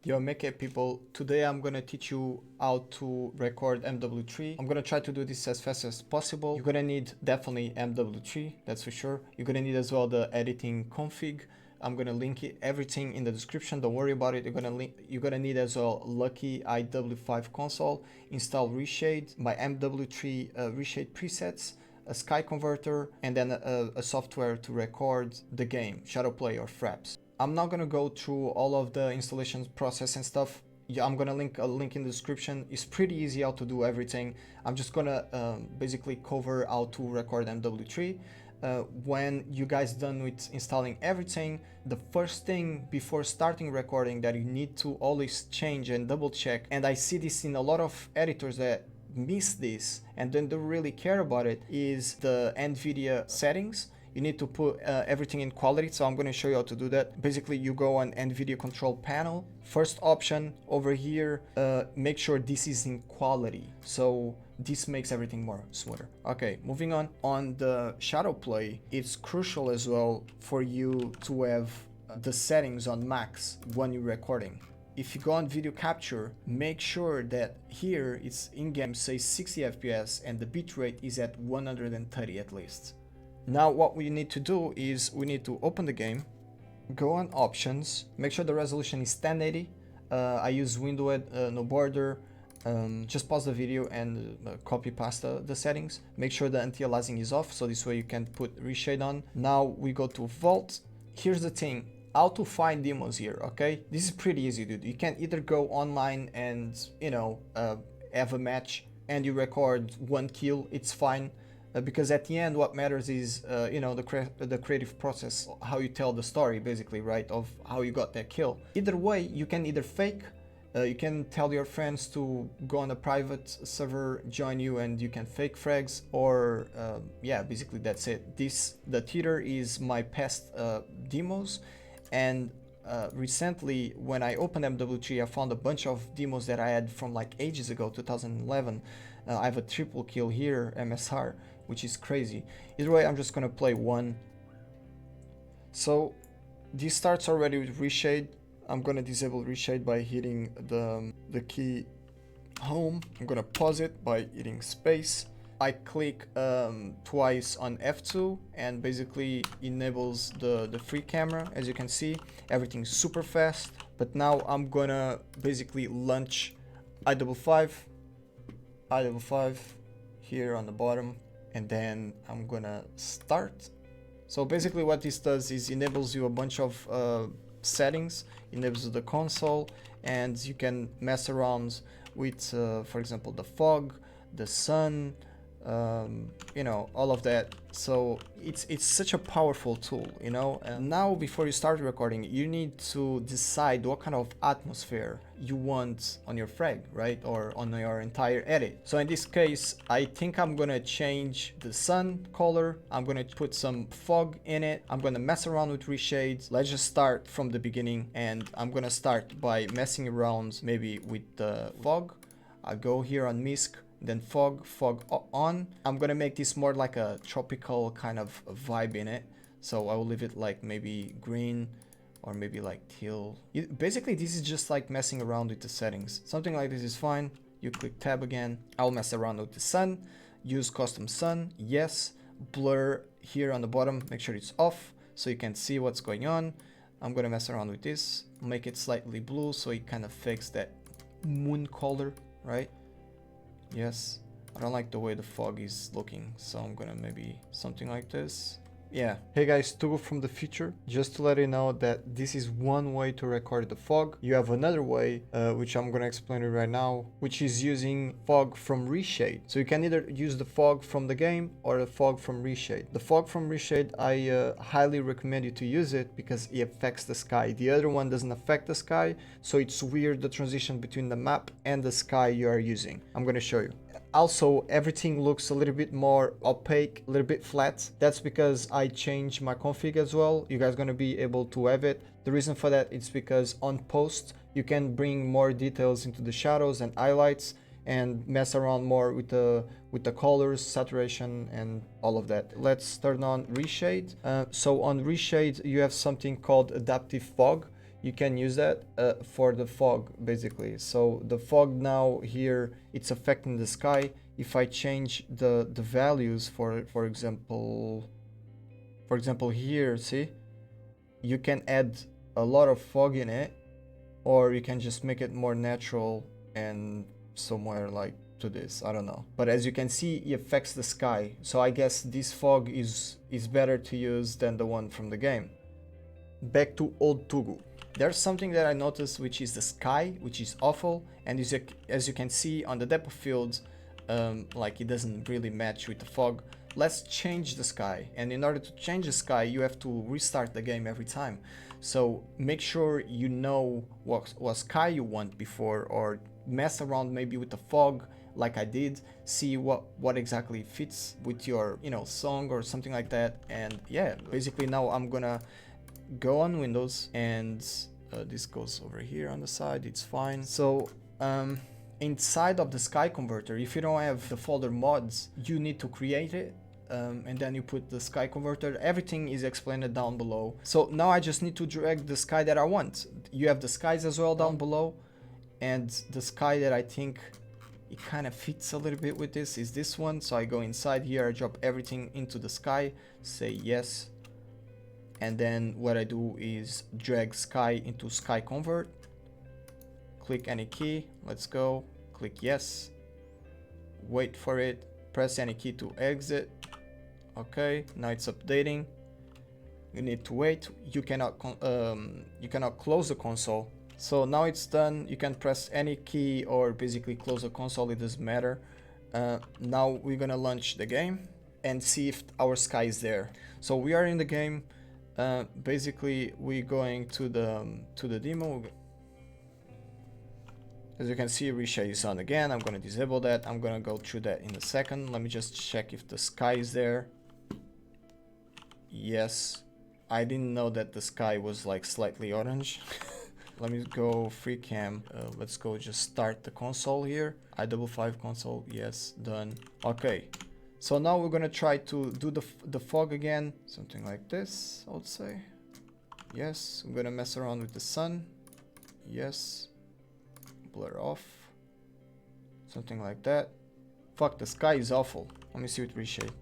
Yo, make it people. Today I'm gonna teach you how to record MW3. I'm gonna try to do this as fast as possible. You're gonna need definitely MW3, that's for sure. You're gonna need as well the editing config. I'm gonna link it everything in the description. Don't worry about it. You're gonna need as well Lucky IW5 console, install Reshade, my MW3 Reshade presets, a sky converter, and then a software to record the game, ShadowPlay or Fraps. I'm not gonna go through all of the installation process and stuff. Yeah, I'm gonna link a link in the description. It's pretty easy how to do everything. I'm just gonna basically cover how to record MW3. When you guys done with installing everything, the first thing before starting recording that you need to always change and double check, and I see this in a lot of editors that miss this and then don't really care about it, is the NVIDIA settings. You need to put everything in quality, so I'm going to show you how to do that. Basically, you go on NVIDIA control panel, first option over here, make sure this is in quality, so this makes everything more smoother. Okay, moving on the ShadowPlay, it's crucial as well for you to have the settings on max when you're recording. If you go on video capture, make sure that here it's in-game says 60 FPS and the bitrate is at 130 at least. Now what we need to do is we need to open the game, go on options, make sure the resolution is 1080. I use windowed, no border. Just pause the video and copy past the settings. Make sure the anti-aliasing is off, so this way you can put Reshade on. Now we go to Vault. Here's the thing, how to find demos here, okay? This is pretty easy, dude. You can either go online and, you know, have a match and you record one kill, it's fine. Because at the end what matters is you know, the creative process, how you tell the story basically, right, of how you got that kill. Either way, you can either fake, you can tell your friends to go on a private server, join you, and you can fake frags, or yeah, basically that's it. The theater is my past demos, and recently when I opened MW3 I found a bunch of demos that I had from like ages ago, 2011. I have a triple kill here, MSR, which is crazy. Either way, I'm just gonna play one. So this starts already with Reshade. I'm gonna disable Reshade by hitting the key home. I'm gonna pause it by hitting space. I click twice on F2 and basically enables the free camera. As you can see, everything's super fast. But now I'm gonna basically launch IW5 here on the bottom, and then I'm gonna start. So basically what this does is enables you a bunch of settings, enables the console, and you can mess around with for example the fog, the sun, you know, all of that. So it's such a powerful tool, you know. And now before you start recording, you need to decide what kind of atmosphere you want on your frag, right, or on your entire edit. So in this case, I think I'm gonna change the sun color. I'm gonna put some fog in it. I'm gonna mess around with reshades. Let's just start from the beginning, and I'm gonna start by messing around maybe with the fog. I go here on misc, then fog on. I'm gonna make this more like a tropical kind of vibe in it, so I will leave it like maybe green or maybe like teal. Basically this is just like messing around with the settings. Something like this is fine. You click tab again. I'll mess around with the sun, use custom sun, yes. Blur here on the bottom, make sure it's off so you can see what's going on. I'm gonna mess around with this, make it slightly blue so it kind of fakes that moon color, right? Yes, I don't like the way the fog is looking, so I'm gonna maybe something like this. Yeah. Hey guys, Tugo from the future. Just to let you know that this is one way to record the fog. You have another way, which I'm gonna explain it right now, which is using fog from Reshade. So you can either use the fog from the game or the fog from Reshade. The fog from Reshade, I highly recommend you to use it because it affects the sky. The other one doesn't affect the sky, so it's weird, the transition between the map and the sky you are using. I'm gonna show you. Also, everything looks a little bit more opaque, a little bit flat. That's because I changed my config as well. You guys are gonna be able to have it. The reason for that is because on post, you can bring more details into the shadows and highlights and mess around more with the colors, saturation, and all of that. Let's turn on Reshade. So on Reshade, you have something called adaptive fog. you can use that for the fog basically. So the fog now here, it's affecting the sky. If I change the values for example here, see, you can add a lot of fog in it, or you can just make it more natural and somewhere like to this, I don't know. But as you can see, it affects the sky. So I guess this fog is better to use than the one from the game. Back to old Tugu. There's something that I noticed, which is the sky, which is awful. And as you can see on the depth of field, like it doesn't really match with the fog. Let's change the sky. And in order to change the sky, you have to restart the game every time. So make sure you know what sky you want before, or mess around maybe with the fog like I did, see what exactly fits with your, you know, song or something like that. And yeah, basically now I'm gonna go on Windows, and this goes over here on the side, it's fine. So inside of the sky converter, if you don't have the folder mods, you need to create it. And then you put the sky converter. Everything is explained down below. So now I just need to drag the sky that I want. You have the skies as well down below, and the sky that I think it kind of fits a little bit with this is this one. So I go inside here, I drop everything into the sky, say yes, and then what I do is drag sky into sky convert, click any key, let's go, click yes, wait for it, press any key to exit. Okay, now it's updating. You need to wait. You cannot close the console. So now it's done. You can press any key or basically close the console, it doesn't matter. Now we're gonna launch the game and see if our sky is there. So we are in the game. Basically we're going to the demo. As you can see, Reshade is on again. I'm gonna disable that. I'm gonna go through that in a second. Let me just check if the sky is there. Yes, I didn't know that the sky was like slightly orange. Let me go free cam. Let's go just start the console here. i5 console, yes, done. Okay, so now we're gonna try to do the fog again. Something like this, I would say. Yes, I'm gonna mess around with the sun. Yes, blur off. Something like that. Fuck, the sky is awful. Let me see with Reshade.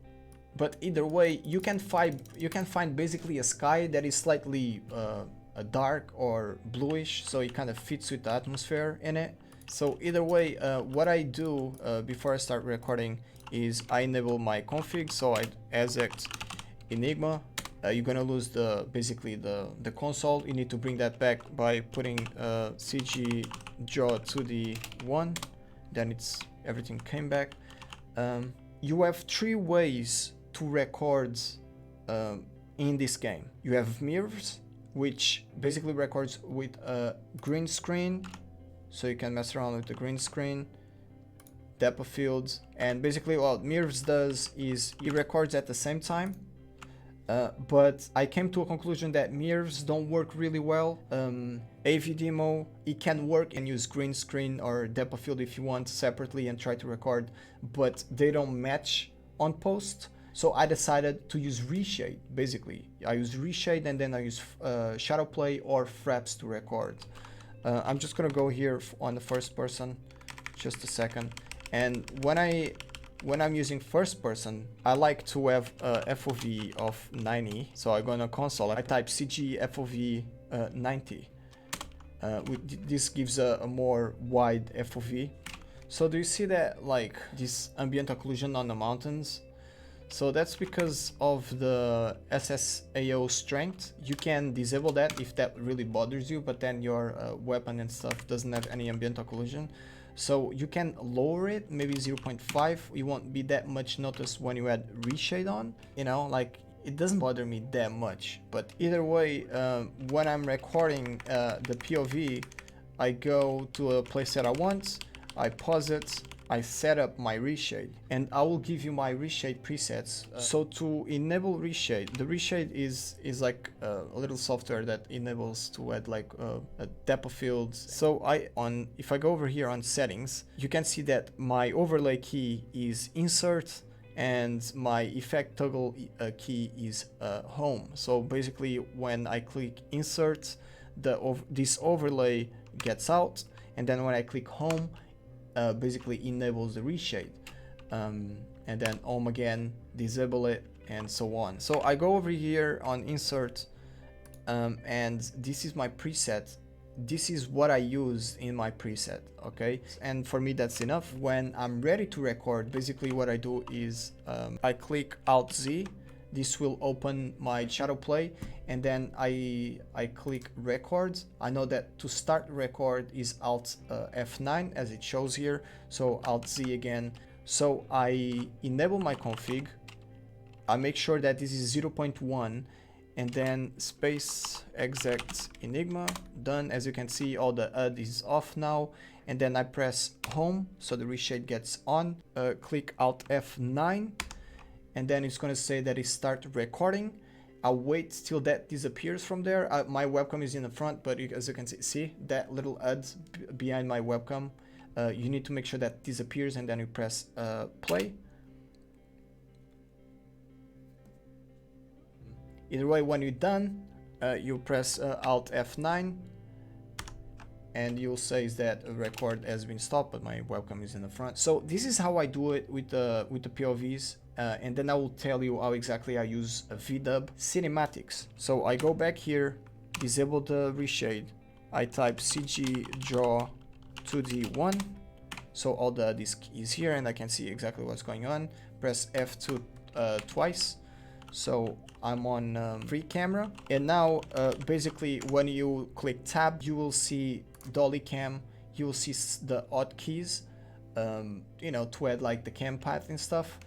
But either way, you can find basically a sky that is slightly dark or bluish, so it kind of fits with the atmosphere in it. So either way, what I do before I start recording is I enable my config. So I exec Enigma. You're gonna lose basically the console. You need to bring that back by putting CG draw 2D1. Then everything came back. You have 3 ways to record in this game. You have mirrors, which basically records with a green screen, so you can mess around with the green screen, depth of field, and basically what mirrors does is it records at the same time. But I came to a conclusion that mirrors don't work really well. AV demo, it can work and use green screen or depth of field if you want separately and try to record, but they don't match on post. So I decided to use Reshade. Basically, I use Reshade and then I use ShadowPlay or Fraps to record. I'm just gonna go here on the first person, just a second. And when I'm using first person, I like to have a FOV of 90. So I go on a console, I type CG FOV 90. This gives a more wide FOV. So do you see that, like this ambient occlusion on the mountains? So that's because of the SSAO strength. You can disable that if that really bothers you, but then your weapon and stuff doesn't have any ambient occlusion. So you can lower it, maybe 0.5. You won't be that much noticed when you add Reshade on. You know, like it doesn't bother me that much. But either way, when I'm recording the POV, I go to a place that I want, I pause it, I set up my Reshade, and I will give you my Reshade presets. So to enable Reshade, the Reshade is like a little software that enables to add like a depth of field. So if I go over here on settings, you can see that my overlay key is insert and my effect toggle key is home. So basically when I click insert, this overlay gets out, and then when I click home, basically enables the reshade, and then home again, disable it, and so on. So I go over here on insert, and this is my preset. This is what I use in my preset, okay? And for me that's enough. When I'm ready to record, basically what I do is I click Alt Z. This will open my ShadowPlay, and then I click record. I know that to start record is Alt F9 as it shows here, so Alt Z again. So I enable my config, I make sure that this is 0.1, and then space exec enigma, done. As you can see, all the HUD is off now, and then I press home so the reshade gets on, click Alt F9, and then it's going to say that it start recording. I'll wait till that disappears from there. My webcam is in the front, but as you can see that little HUD behind my webcam. You need to make sure that disappears, and then you press play. Either way, when you're done, you press Alt F9, and you'll say that a record has been stopped, but my webcam is in the front. So this is how I do it with the POVs, and then I will tell you how exactly I use a VDub cinematics. So I go back here, disable the reshade. I type CG draw 2D1, so all the disk is here, and I can see exactly what's going on. Press F2 twice. So I'm on free camera, and now basically when you click tab, you will see dolly cam, you will see the hotkeys, you know, to add like the cam path and stuff.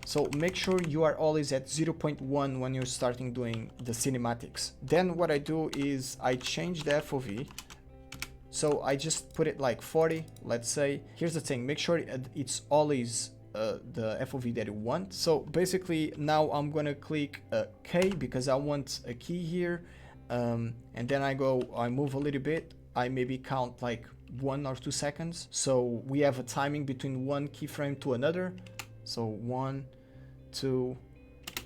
So make sure you are always at 0.1 when you're starting doing the cinematics. Then what I do is I change the FOV. So I just put it like 40, let's say. Here's the thing, make sure it's always the FOV that you want. So basically now I'm gonna click K because I want a key here, and then I move a little bit. I maybe count like 1 or 2 seconds, so we have a timing between one keyframe to another. So 1, 2,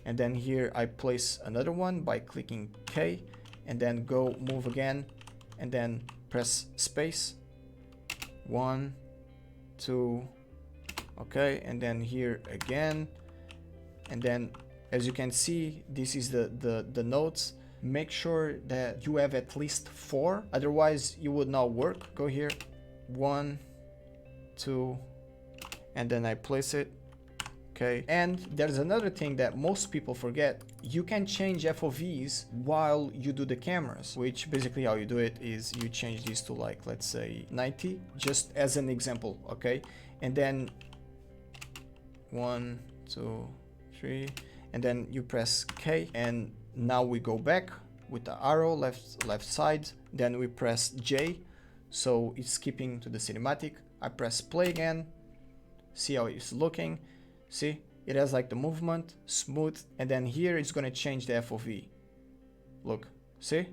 and then here I place another one by clicking K, and then go move again, and then press space. 1, 2, okay, and then here again, and then as you can see, this is the notes. Make sure that you have at least 4, otherwise you would not work. Go here, 1, 2, and then I place it. Okay, and there's another thing that most people forget. You can change FOVs while you do the cameras, which basically how you do it is you change these to like, let's say 90, just as an example, okay? And then 1, 2, 3, and then you press K, and now we go back with the arrow left side, then we press J, so it's skipping to the cinematic. I press play again, see how it's looking. See, it has like the movement, smooth, and then here it's gonna change the FOV. Look, see?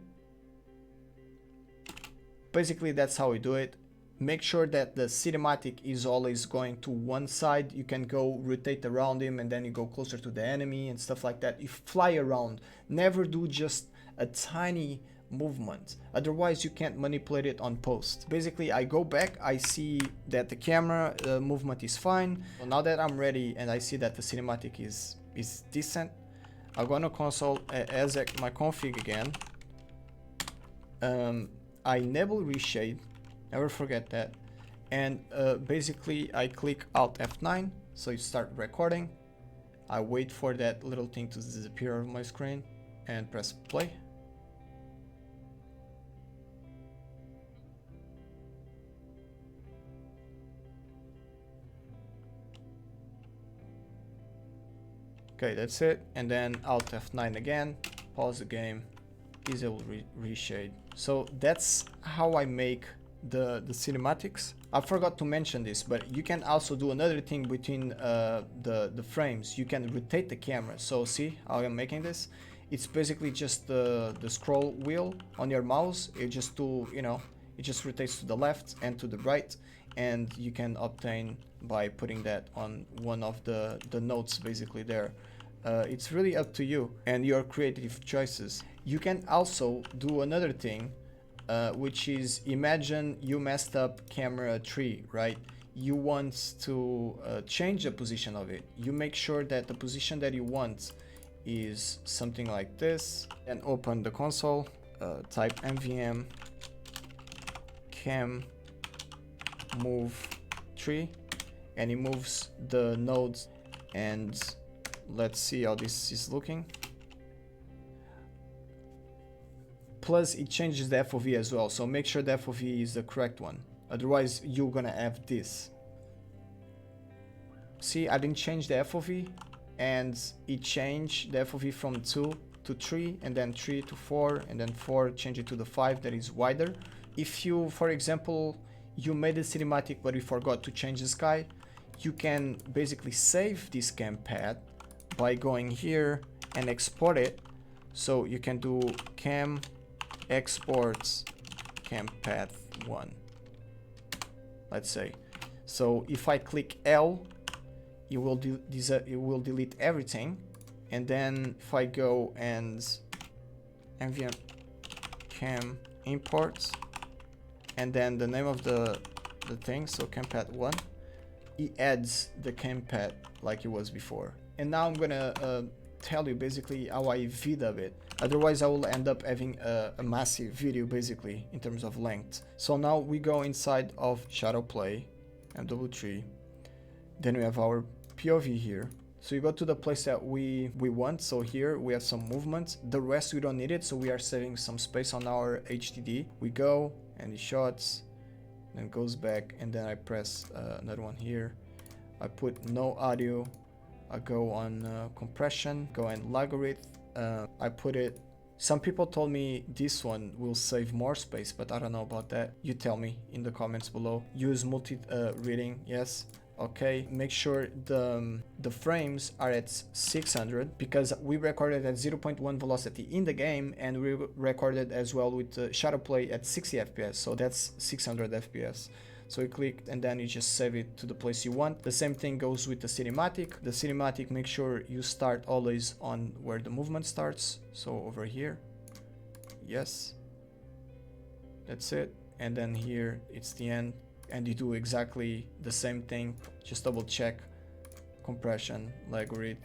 Basically that's how we do it. Make sure that the cinematic is always going to one side. You can go rotate around him, and then you go closer to the enemy and stuff like that. You fly around, never do just a tiny movement, otherwise you can't manipulate it on post. Basically I go back, I see that the camera movement is fine. So now that I'm ready and I see that the cinematic is decent, I'll go on console, as my config again. I enable reshade, never forget that, and basically I click Alt F9 so you start recording. I wait for that little thing to disappear on my screen and press play. Okay, that's it, and then Alt F9 again, pause the game, disable reshade. So that's how I make the cinematics. I forgot to mention this, but you can also do another thing between the frames. You can rotate the camera. So see how I'm making this? It's basically just the scroll wheel on your mouse. It just it just rotates to the left and to the right, and you can obtain by putting that on one of the notes basically there. It's really up to you and your creative choices. You can also do another thing. which is, imagine you messed up camera 3, right? You want to change the position of it. You make sure that the position that you want is something like this, and open the console, type nvm cam move 3, and it moves the nodes. And let's see how this is looking. Plus it changes the FOV as well, so make sure the FOV is the correct one, otherwise you're gonna have this. See, I didn't change the FOV, and it changed the FOV from 2 to 3, and then 3 to 4, and then 4 change it to the 5 that is wider. If you, for example, you made a cinematic but you forgot to change the sky, you can basically save this cam pad by going here and export it. So you can do cam exports cam path 1, let's say. So if I click L, it will delete everything. And then if I go and nvm cam imports, and then the name of the thing, so cam path 1, it adds the cam path like it was before. And now I'm gonna tell you basically how I VDub it. Otherwise I will end up having a massive video basically in terms of length. So now we go inside of ShadowPlay, MW3, then we have our POV here. So you go to the place that we want. So here we have some movement, the rest we don't need it, so we are saving some space on our HDD. We go and it shots, then goes back, and then I press another one here. I put no audio, I go on compression, go and logarithm. I put it, some people told me this one will save more space, but I don't know about that. You tell me in the comments below. Use multi reading, yes. Okay, make sure the frames are at 600, because we recorded at 0.1 velocity in the game, and we recorded as well with ShadowPlay at 60 FPS, so that's 600 FPS. So you click and then you just save it to the place you want. The same thing goes with the cinematic. The cinematic, make sure you start always on where the movement starts. So over here, yes, that's it. And then here it's the end, and you do exactly the same thing. Just double check, compression, logarithm,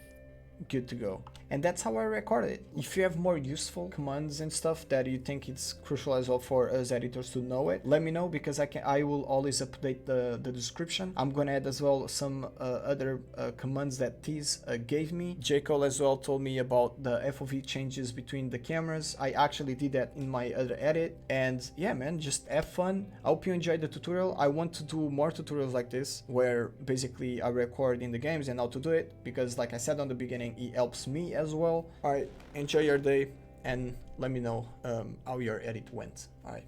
good to go. And that's how I record it. If you have more useful commands and stuff that you think it's crucial as well for us editors to know it, let me know, because I will always update the description. I'm gonna add as well some other commands that Tiz gave me. J. Cole as well told me about the FOV changes between the cameras. I actually did that in my other edit. And yeah, man, just have fun. I hope you enjoyed the tutorial. I want to do more tutorials like this, where basically I record in the games and how to do it, because like I said on the beginning, it helps me as well. All right, enjoy your day and let me know how your edit went. All right.